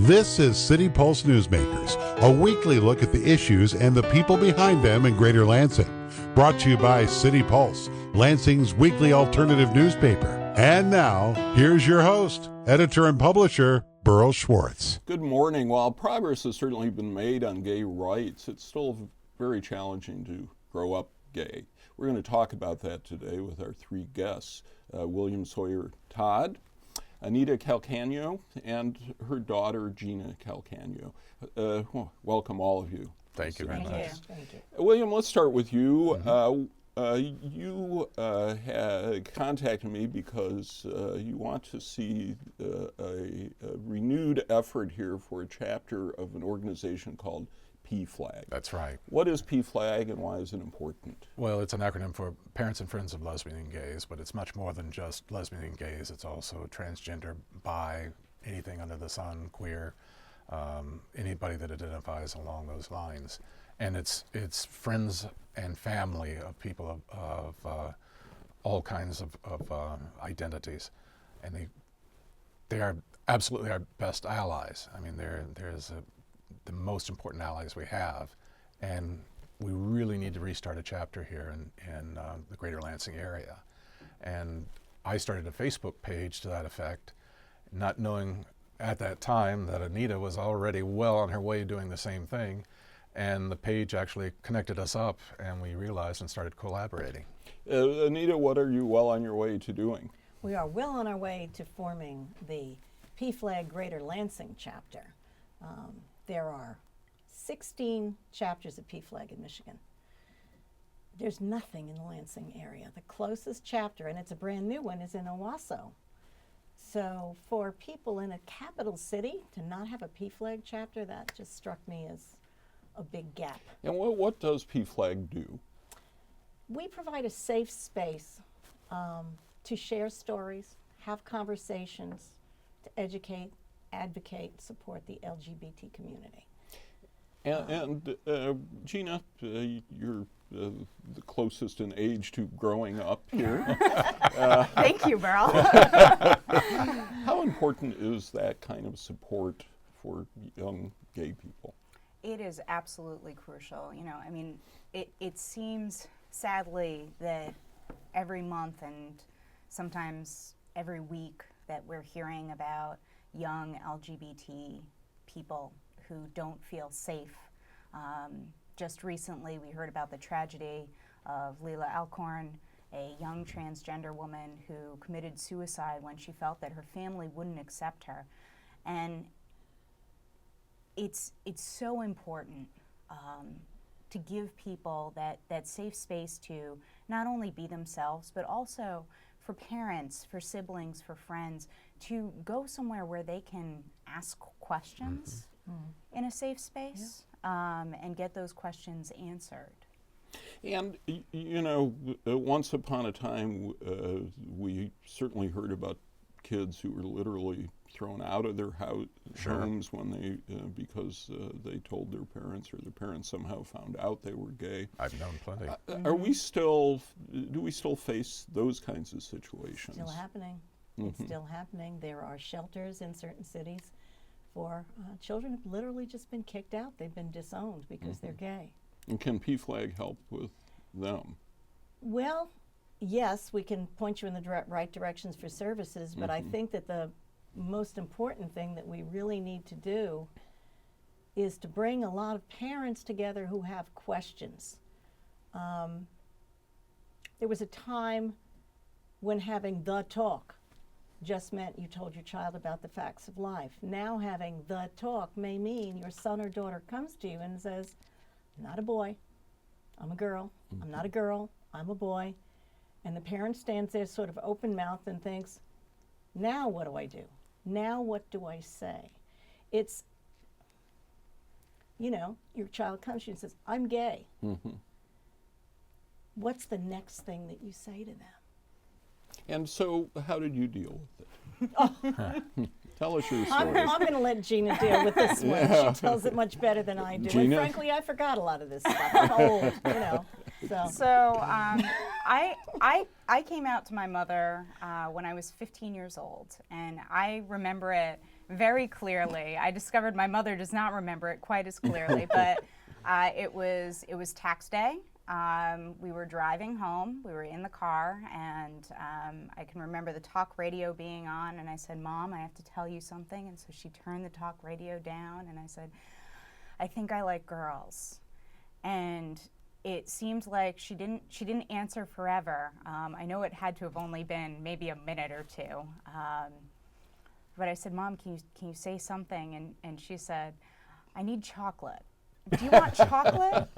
This is City Pulse Newsmakers, a weekly look at the issues and the people behind them in Greater Lansing. Brought to you by City Pulse, Lansing's weekly alternative newspaper. And now, here's your host, editor and publisher, Burl Schwartz. Good morning. While progress has certainly been made on gay rights, it's still very challenging to grow up gay. We're going to talk about that today with our three guests, William Sawyer Todd, Anita Calcagno, and her daughter, Gina Calcagno. Welcome, all of you. Thank you very much. Thank you. William, let's start with you. You had contacted me because you want to see a renewed effort here for a chapter of an organization called PFlag. That's right. What is PFlag and why is it important? Well, it's an acronym for Parents and Friends of Lesbian and Gays, but it's much more than just lesbian and gays. It's also transgender, bi, anything under the sun, queer, anybody that identifies along those lines. And it's friends and family of people of all kinds of identities, and they are absolutely our best allies. I mean, there's the most important allies we have, and we really need to restart a chapter here in the Greater Lansing area. And I started a Facebook page to that effect, not knowing at that time that Anita was already well on her way doing the same thing. And the page actually connected us up, and we realized and started collaborating. Anita, what are you well on your way to doing? We are well on our way to forming the PFlag Greater Lansing chapter. There are 16 chapters of PFlag in Michigan. There's nothing in the Lansing area. The closest chapter, and it's a brand new one, is in Owasso. So for people in a capital city to not have a PFlag chapter, that just struck me as a big gap. And what does PFlag do? We provide a safe space to share stories, have conversations, to educate, advocate, support the LGBT community. And Gina, you're the closest in age to growing up here. Thank you, Burl. How important is that kind of support for young gay people? It is absolutely crucial. You know, I mean, it seems sadly that every month and sometimes every week that we're hearing about young LGBT people who don't feel safe. Just recently we heard about the tragedy of Leila Alcorn, a young transgender woman who committed suicide when she felt that her family wouldn't accept her. And it's so important to give people that safe space to not only be themselves, but also for parents, for siblings, for friends, to go somewhere where they can ask questions in a safe space and get those questions answered. And, you know, once upon a time, we certainly heard about kids who were literally thrown out of their homes when they because they told their parents, or their parents somehow found out they were gay. I've known plenty. Are we still? Do we still face those kinds of situations? Still happening. It's still happening. There are shelters in certain cities for children who've literally just been kicked out. They've been disowned because they're gay. And can PFlag help with them? Well, yes, we can point you in the right directions for services, but I think that the most important thing that we really need to do is to bring a lot of parents together who have questions. There was a time when having the talk just meant you told your child about the facts of life. Now having the talk may mean your son or daughter comes to you and says, I'm not a boy, I'm a girl. I'm not a girl, I'm a boy. And the parent stands there sort of open-mouthed and thinks, now what do I do? Now what do I say? It's, you know, your child comes to you and says, I'm gay. What's the next thing that you say to them? And so, how did you deal with it? Tell us your story. I'm going to let Gina deal with this one. Yeah. She tells it much better than I do. Gina? And frankly, I forgot a lot of this stuff. I'm old, you know. So I came out to my mother when I was 15 years old, and I remember it very clearly. I discovered my mother does not remember it quite as clearly, but it was tax day. We were driving home. We were in the car, and I can remember the talk radio being on, and I said, "Mom, I have to tell you something." And so she turned the talk radio down, and I said, "I think I like girls." And it seemed like she didn't answer forever. I know it had to have only been maybe a minute or two. But I said, "Mom, can you say something?" And she said, "I need chocolate. Do you want chocolate?"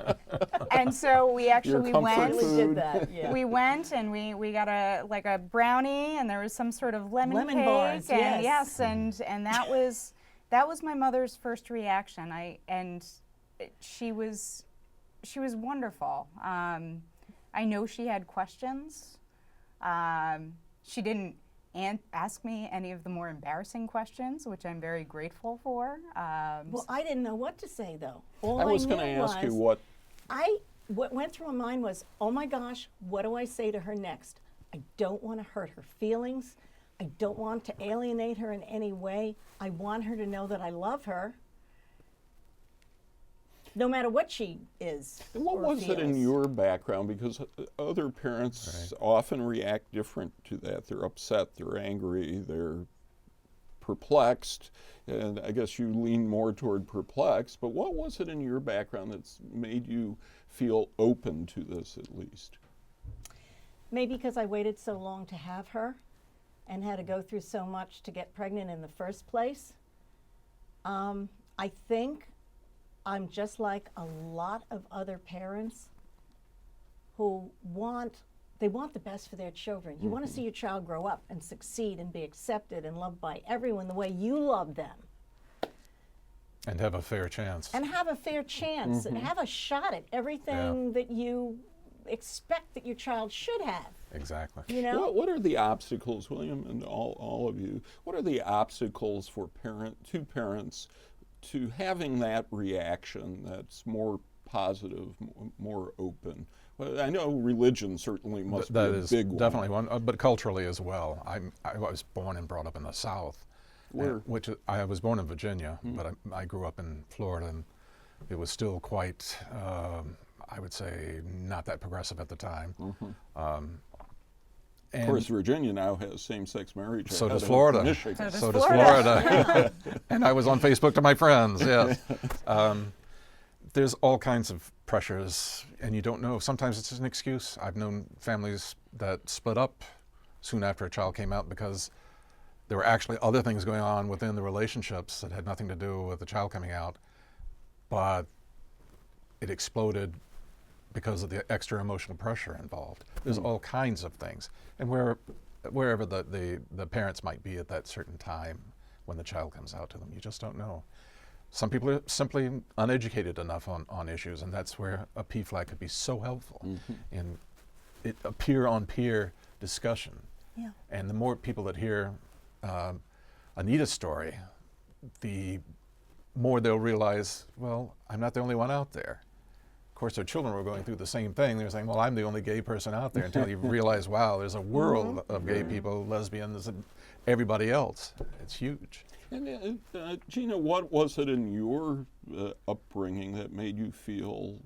And so we actually went. We did that. Yeah. We went and we got a brownie, and there was some sort of lemon cake. Bars. And Yes. and that was my mother's first reaction. She was wonderful. I know she had questions. She didn't ask me any of the more embarrassing questions, which I'm very grateful for. Well, I didn't know what to say, though. I was going to ask you what. What went through my mind was, oh my gosh, what do I say to her next? I don't want to hurt her feelings. I don't want to alienate her in any way. I want her to know that I love her, no matter what she is. And what was it in your background? Because other parents often react different to that. They're upset, they're angry, they're perplexed, and I guess you lean more toward perplexed. But what was it in your background that's made you feel open to this, at least? Maybe because I waited so long to have her and had to go through so much to get pregnant in the first place. I think I'm just like a lot of other parents who want the best for their children. You want to see your child grow up and succeed and be accepted and loved by everyone the way you love them. And have a fair chance. And have a fair chance and have a shot at everything that you expect that your child should have. Exactly. You know? What are the obstacles, William, and all of you, what are the obstacles for two parents to having that reaction that's more positive, more open? Well, I know religion certainly must be a big one. Definitely one, but culturally as well. I was born and brought up in the South. Where? I was born in Virginia, but I grew up in Florida, and it was still quite, I would say, not that progressive at the time. Of course, Virginia now has same-sex marriage. So does Florida. Michigan. So does Florida. And I was on Facebook to my friends, yes. There's all kinds of pressures, and you don't know. Sometimes it's an excuse. I've known families that split up soon after a child came out because there were actually other things going on within the relationships that had nothing to do with the child coming out, but it exploded because of the extra emotional pressure involved. There's all kinds of things. And wherever the parents might be at that certain time when the child comes out to them, you just don't know. Some people are simply uneducated enough on issues, and that's where a PFLAG could be so helpful in a peer-on-peer discussion. Yeah. And the more people that hear Anita's story, the more they'll realize, well, I'm not the only one out there. Of course, their children were going through the same thing. They're saying, well, I'm the only gay person out there, until you realize, wow, there's a world of gay people, lesbians, and everybody else. It's huge. And Gina, what was it in your upbringing that made you feel,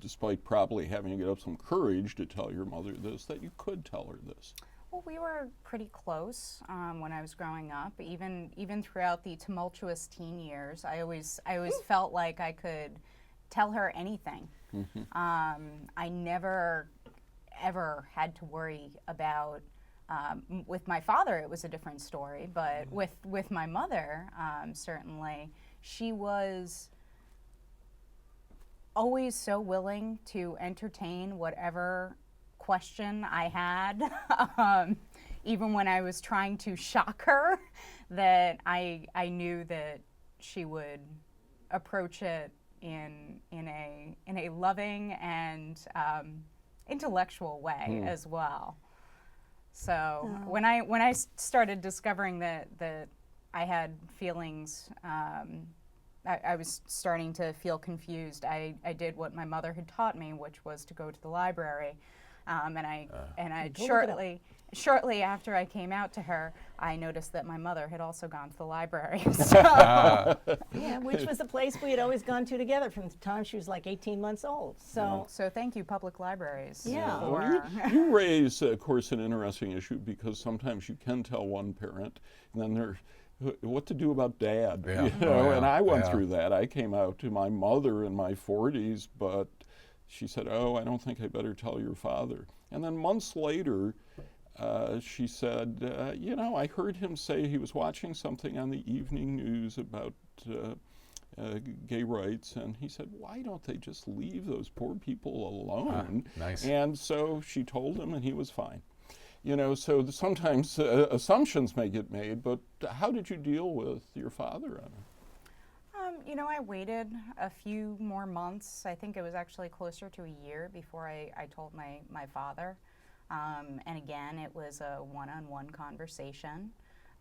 despite probably having to get up some courage to tell your mother this, that you could tell her this? Well, we were pretty close when I was growing up. Even throughout the tumultuous teen years, I always felt like I could tell her anything. I never ever had to worry about. With my father, it was a different story, but with my mother, certainly, she was always so willing to entertain whatever question I had, even when I was trying to shock her, that I knew that she would approach it in a loving and intellectual way as well. So when I started discovering that I had feelings, I was starting to feel confused. I did what my mother had taught me, which was to go to the library And I Go look it up. shortly after I came out to her, I noticed that my mother had also gone to the library. So, Yeah, which was a place we had always gone to together from the time she was like 18 months old. So, so thank you, public libraries. Yeah. Well, you raise, of course, an interesting issue because sometimes you can tell one parent, and then there's what to do about dad. Yeah. You know? Oh, yeah. And I went Yeah. through that. I came out to my mother in my 40s, but she said, "Oh, I don't think I better tell your father." And then months later, she said, "You know, I heard him say he was watching something on the evening news about gay rights, and he said, why don't they just leave those poor people alone?" Nice. And so she told him, and he was fine. You know, so sometimes assumptions may get made, but how did you deal with your father on it? You know, I waited a few more months. I think it was actually closer to a year before I told my father. And again, it was a one-on-one conversation.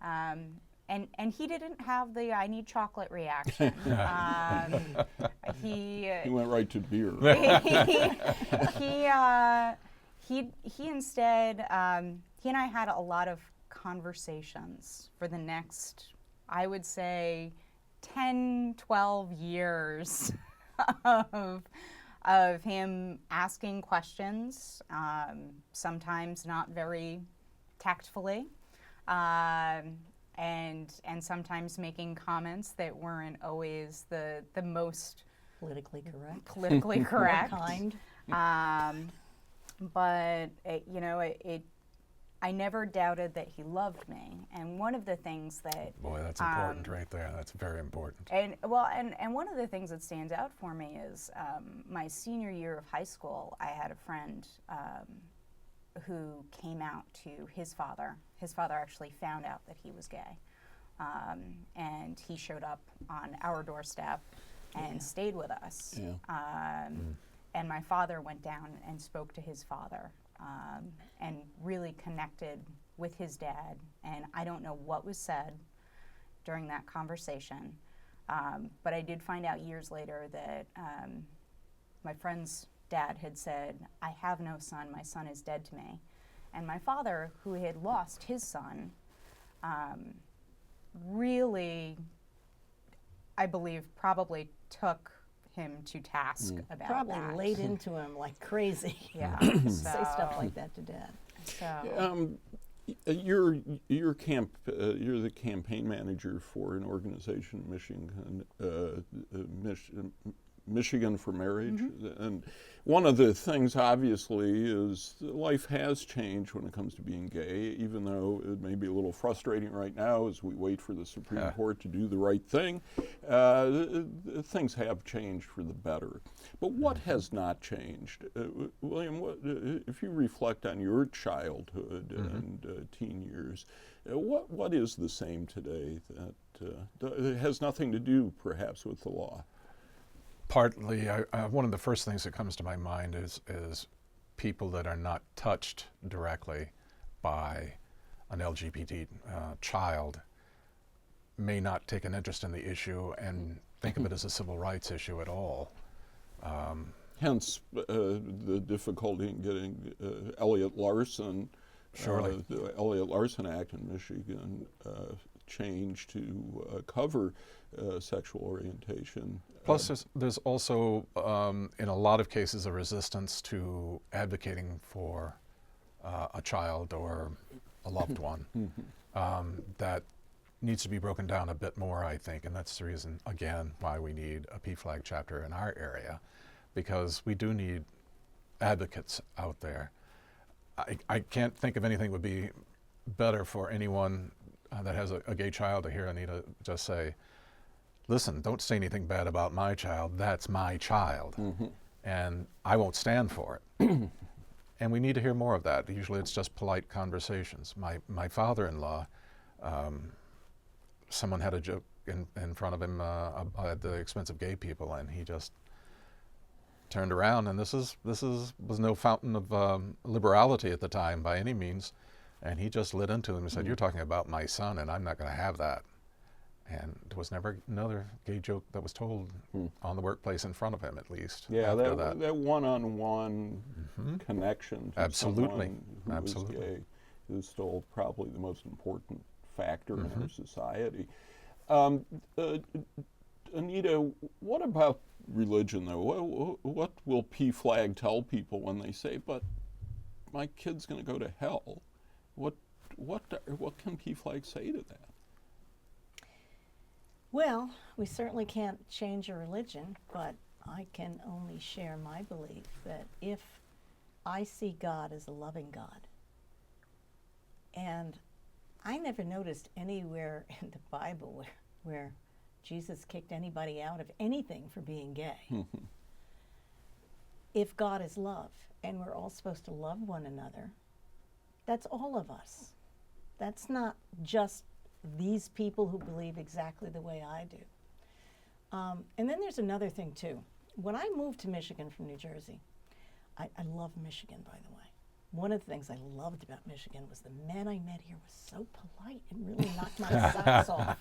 And he didn't have the "I need chocolate" reaction. He went right to beer. he instead, he and I had a lot of conversations for the next, I would say, 10, 12 years of him asking questions, sometimes not very tactfully, and sometimes making comments that weren't always the most politically correct. politically correct. Kind. But I never doubted that he loved me, and one of the things that Boy, that's important right there. That's very important. and one of the things that stands out for me is my senior year of high school. I had a friend who came out to his father. His father actually found out that he was gay, and he showed up on our doorstep and stayed with us. Yeah. And my father went down and spoke to his father, and really connected with his dad. And I don't know what was said during that conversation, but I did find out years later that my friend's dad had said, "I have no son, my son is dead to me." And my father, who had lost his son, really, I believe, probably took him to task about Probably that. laid into him like crazy. Yeah. Say stuff like that to dad. So, You're the campaign manager for an organization, Michigan for Marriage, and one of the things obviously is life has changed when it comes to being gay, even though it may be a little frustrating right now as we wait for the Supreme Court to do the right thing. Things have changed for the better. But what has not changed? William, if you reflect on your childhood and teen years, what is the same today that has nothing to do perhaps with the law? Partly, one of the first things that comes to my mind is people that are not touched directly by an LGBT child may not take an interest in the issue and think of it as a civil rights issue at all. Hence the difficulty in getting Elliot Larson, Surely. the Elliot Larson Act in Michigan changed to cover sexual orientation. Plus, there's also, in a lot of cases, a resistance to advocating for a child or a loved one that needs to be broken down a bit more, I think, and that's the reason, again, why we need a PFlag chapter in our area, because we do need advocates out there. I can't think of anything would be better for anyone that has a gay child to hear Anita just say, "Listen, don't say anything bad about my child. That's my child, and I won't stand for it." And we need to hear more of that. Usually it's just polite conversations. My father-in-law, someone had a joke in front of him at the expense of gay people, and he just turned around, and this was no fountain of liberality at the time by any means, and he just lit into him and said, "You're talking about my son, and I'm not going to have that." And there was never another gay joke that was told on the workplace in front of him, at least. Yeah, after that one-on-one connection to Absolutely. someone who is Absolutely. gay is still probably the most important factor in our society. Anita, what about religion, though? What will PFLAG tell people when they say, "But my kid's going to go to hell"? What can PFLAG say to that? Well, we certainly can't change a religion, but I can only share my belief that if I see God as a loving God, and I never noticed anywhere in the Bible where Jesus kicked anybody out of anything for being gay. If God is love, and we're all supposed to love one another, that's all of us. That's not just these people who believe exactly the way I do. And then there's another thing too. When I moved to Michigan from New Jersey, I love Michigan, by the way. One of the things I loved about Michigan was the men I met here was so polite and really knocked my socks off.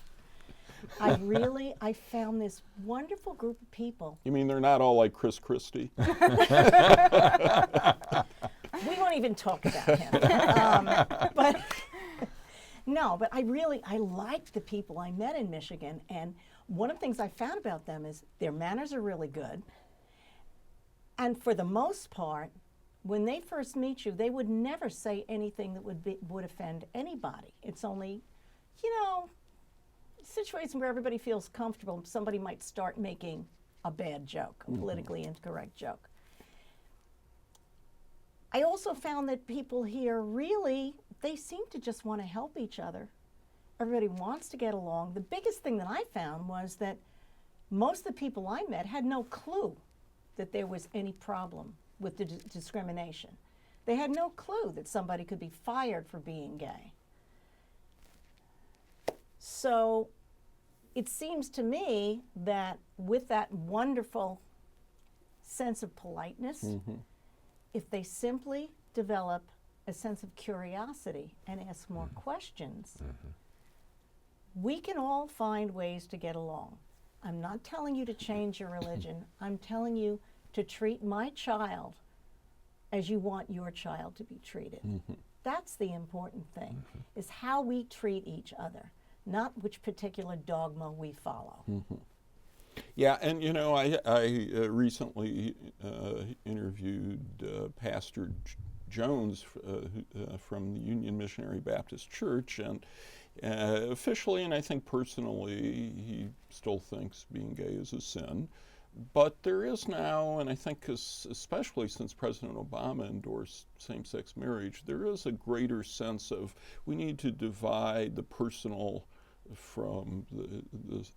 I found this wonderful group of people. You mean they're not all like Chris Christie? We won't even talk about him. But no, but I liked the people I met in Michigan, and one of the things I found about them is their manners are really good. And for the most part, when they first meet you, they would never say anything that would offend anybody. It's only, situations where everybody feels comfortable, somebody might start making a bad joke, a politically incorrect joke. I also found that people here really, they seem to just want to help each other. Everybody wants to get along. The biggest thing that I found was that most of the people I met had no clue that there was any problem with the discrimination. They had no clue that somebody could be fired for being gay. So it seems to me that with that wonderful sense of politeness, if they simply develop a sense of curiosity and ask more questions, we can all find ways to get along. I'm not telling you to change your religion. I'm telling you to treat my child as you want your child to be treated. That's the important thing, is how we treat each other, not which particular dogma we follow. Yeah, and I recently interviewed Pastor Jones from the Union Missionary Baptist Church, and officially, and I think personally, he still thinks being gay is a sin. But there is now, and I think especially since President Obama endorsed same-sex marriage, there is a greater sense of we need to divide the personal from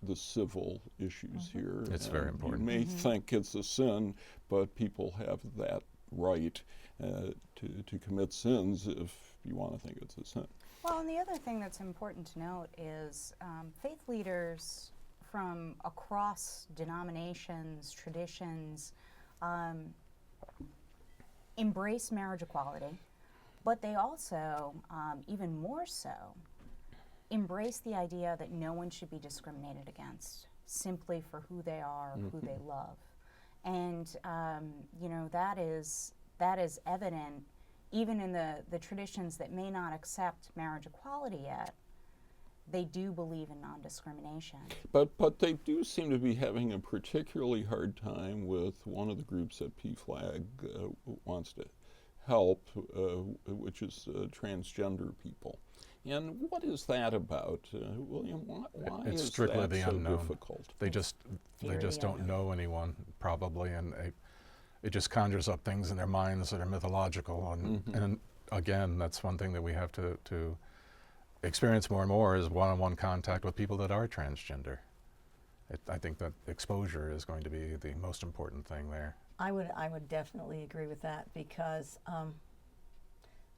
the civil issues here. It's very important. You may think it's a sin, but people have that right to commit sins if you want to think it's a sin. Well, and the other thing that's important to note is faith leaders from across denominations, traditions, embrace marriage equality, but they also, even more so, embrace the idea that no one should be discriminated against simply for who they are, who they love. And that is evident even in the traditions that may not accept marriage equality yet. They do believe in non-discrimination. But they do seem to be having a particularly hard time with one of the groups that PFLAG wants to help, which is transgender people. And what is that about, William? Why it's is strictly that the so unknown. difficult? They just don't know anyone, probably, and it just conjures up things in their minds that are mythological. And again, that's one thing that we have to experience more and more is one-on-one contact with people that are transgender. I think that exposure is going to be the most important thing there. I would definitely agree with that, because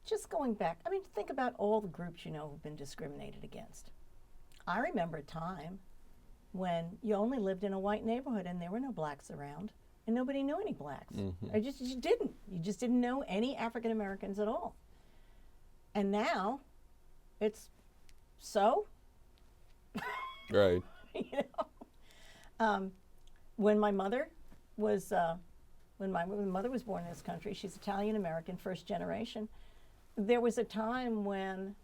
just going back, think about all the groups who've been discriminated against. I remember a time when you only lived in a white neighborhood and there were no blacks around, and nobody knew any blacks. You just didn't know any African Americans at all. And now it's so. Right. You know? When my mother was when my mother was born in this country, she's Italian American, first generation. There was a time when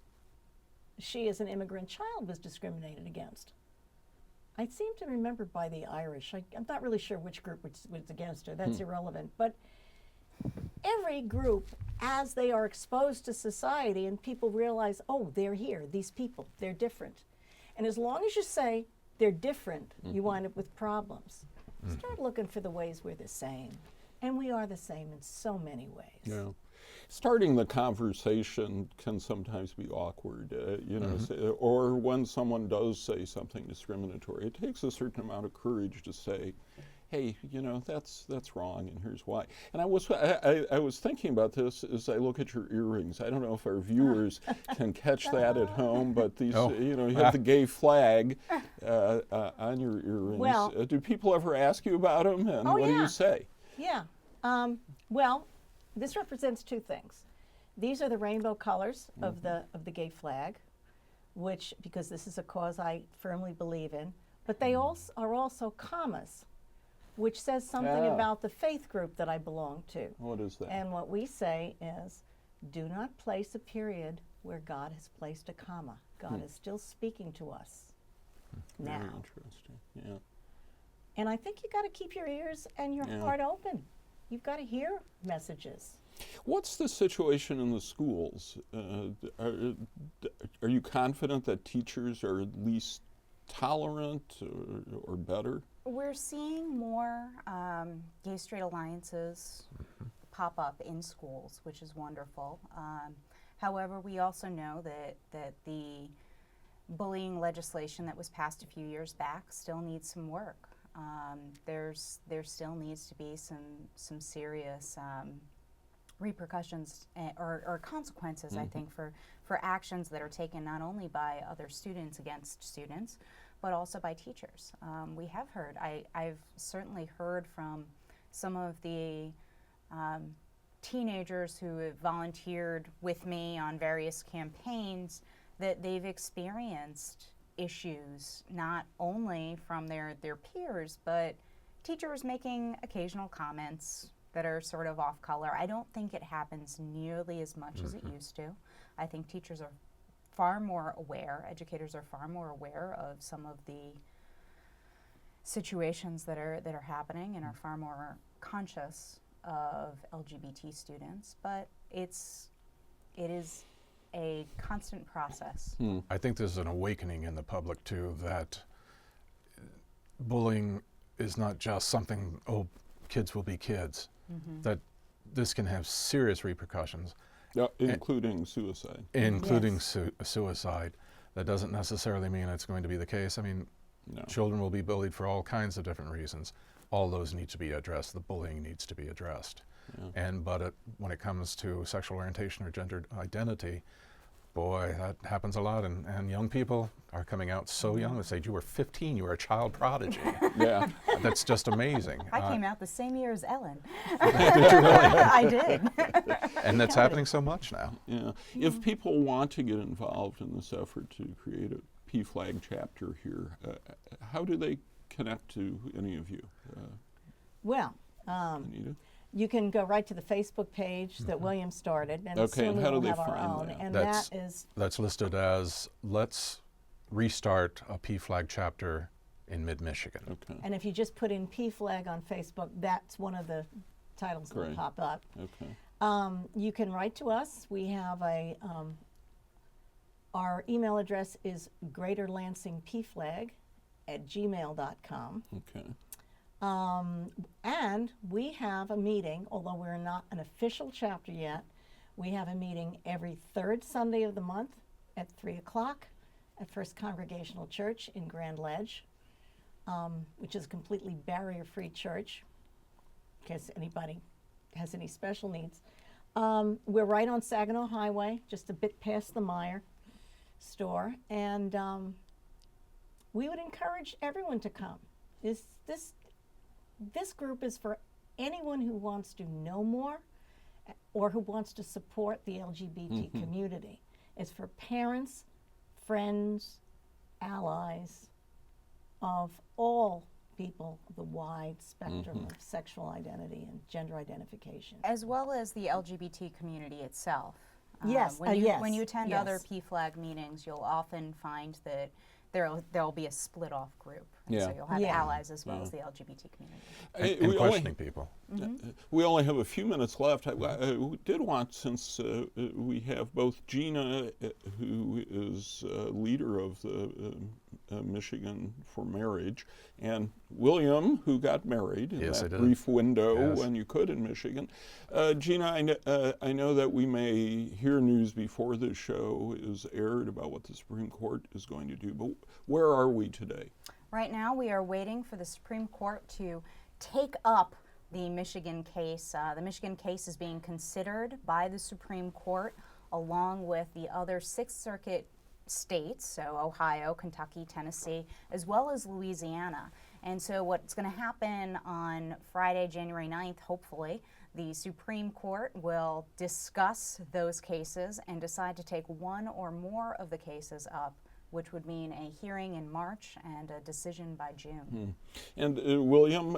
she, as an immigrant child, was discriminated against. I seem to remember by the Irish. I'm not really sure which group was against her. That's irrelevant. But every group, as they are exposed to society and people realize, oh, they're here, these people, they're different. And as long as you say they're different, you wind up with problems. Start looking for the ways we're the same. And we are the same in so many ways. Yeah. Starting the conversation can sometimes be awkward, you know, or when someone does say something discriminatory, it takes a certain amount of courage to say, hey, you know, that's wrong, and here's why. And I was thinking about this as I look at your earrings. I don't know if our viewers can catch that at home, but these, you know, you have the gay flag on your earrings. Well, do people ever ask you about them, and what do you say? Yeah. Well, this represents two things. These are the rainbow colors of the gay flag, which, because this is a cause I firmly believe in, but they also are also commas, which says something about the faith group that I belong to. What is that? And what we say is, do not place a period where God has placed a comma. God is still speaking to us now. Very interesting, yeah. And I think you got to keep your ears and your heart open. You've got to hear messages. What's the situation in the schools? Are you confident that teachers are at least tolerant or better? We're seeing more gay straight alliances pop up in schools, which is wonderful. However, we also know that the bullying legislation that was passed a few years back still needs some work. There still needs to be some serious repercussions or consequences, I think, for actions that are taken not only by other students against students, but also by teachers. We have heard, I've certainly heard from some of the teenagers who have volunteered with me on various campaigns that they've experienced issues not only from their peers, but teachers making occasional comments that are sort of off color. I don't think it happens nearly as much as it used to. I think teachers are far more aware, educators are far more aware of some of the situations that are happening and are far more conscious of LGBT students, but it is a constant process. I think there's an awakening in the public too that bullying is not just something, oh, kids will be kids, that this can have serious repercussions. Including suicide. Including suicide. That doesn't necessarily mean it's going to be the case. I mean, children will be bullied for all kinds of different reasons. All those need to be addressed. The bullying needs to be addressed. But when it comes to sexual orientation or gender identity, boy, that happens a lot. And young people are coming out so young. They say, you were 15, you were a child prodigy. That's just amazing. I came out the same year as Ellen. Did you really? I did. And that's happening so much now. Yeah. If people want to get involved in this effort to create a PFLAG chapter here, how do they connect to any of you? Well, Anita? you can go right to the Facebook page that William started, and soon and how we'll do they have our find own. that? And That's listed as Let's Restart a PFLAG Chapter in Mid-Michigan. Okay. and if you just put in PFLAG on Facebook, that's one of the titles that will Great. pop up. Okay. You can write to us. We have our email address is greaterlansingpflag@gmail.com. Okay. And we have a meeting, although we're not an official chapter yet, we have a meeting every third Sunday of the month at 3 o'clock at First Congregational Church in Grand Ledge, which is a completely barrier-free church, in case anybody has any special needs. We're right on Saginaw Highway, just a bit past the Meyer store, and we would encourage everyone to come. This group is for anyone who wants to know more or who wants to support the LGBT community. It's for parents, friends, allies, of all people, the wide spectrum of sexual identity and gender identification. As well as the LGBT community itself. Yes, when you attend yes. other PFLAG meetings, you'll often find that there'll be a split off group. And Yeah. So you'll have Yeah. allies as well as the LGBT community. And questioning people. We only have a few minutes left. I did want, since we have both Gina, who is leader of the Michigan for Marriage, and William, who got married in Yes, I that did. brief window Yes. when you could in Michigan. Gina, I know that we may hear news before this show is aired about what the Supreme Court is going to do, but where are we today? Right now, we are waiting for the Supreme Court to take up the Michigan case. The Michigan case is being considered by the Supreme Court along with the other Sixth Circuit states, so Ohio, Kentucky, Tennessee, as well as Louisiana. And so what's going to happen on Friday, January 9th, hopefully, the Supreme Court will discuss those cases and decide to take one or more of the cases up, which would mean a hearing in March and a decision by June. And William,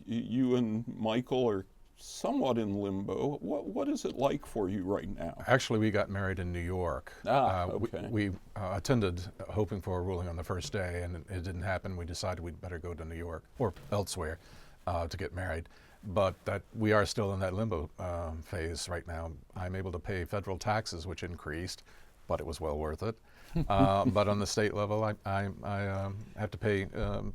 you and Michael are somewhat in limbo. What is it like for you right now? Actually, we got married in New York. Okay. We attended hoping for a ruling on the first day, and it didn't happen. We decided we'd better go to New York or elsewhere to get married. But that we are still in that limbo phase right now. I'm able to pay federal taxes, which increased, but it was well worth it. But on the state level, I have to pay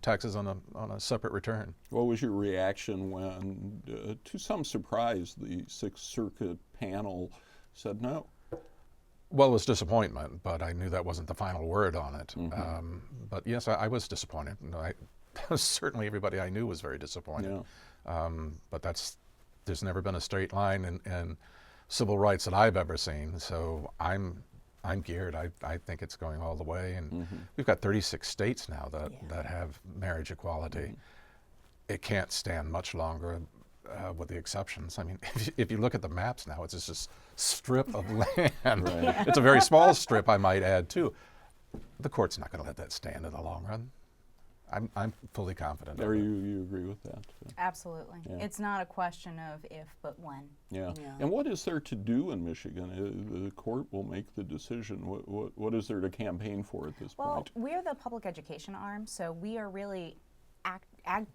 taxes on a separate return. What was your reaction when, to some surprise, the Sixth Circuit panel said no? Well, it was disappointment, but I knew that wasn't the final word on it. But yes, I was disappointed. Certainly everybody I knew was very disappointed. Yeah. But there's never been a straight line in civil rights that I've ever seen. So I'm geared. I think it's going all the way, and we've got 36 states now that have marriage equality. It can't stand much longer, with the exceptions. I mean, if you look at the maps now, it's just this strip of land. Right. It's a very small strip, I might add, too. The court's not going to let that stand in the long run. I'm fully confident. Or you agree with that? Absolutely. Yeah. It's not a question of if, but when. Yeah. Yeah. And what is there to do in Michigan? The court will make the decision. What is there to campaign for at this Well, point? we're the public education arm, so we are really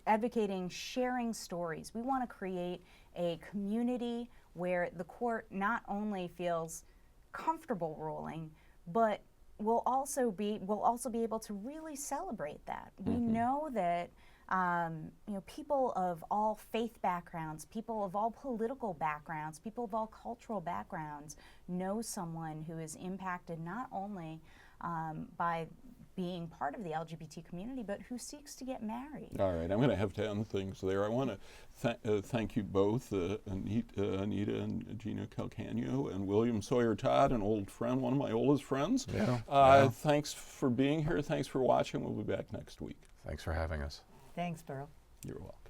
advocating sharing stories. We want to create a community where the court not only feels comfortable ruling, but we'll also be able to really celebrate that. We know that people of all faith backgrounds, people of all political backgrounds, people of all cultural backgrounds know someone who is impacted not only by being part of the LGBT community, but who seeks to get married. All right, I'm going to have to end things there. I want to thank you both, Anita and Gina Calcagno, and William Sawyer Todd, an old friend, one of my oldest friends. Yeah. Thanks for being here. Thanks for watching. We'll be back next week. Thanks for having us. Thanks, Burl. You're welcome.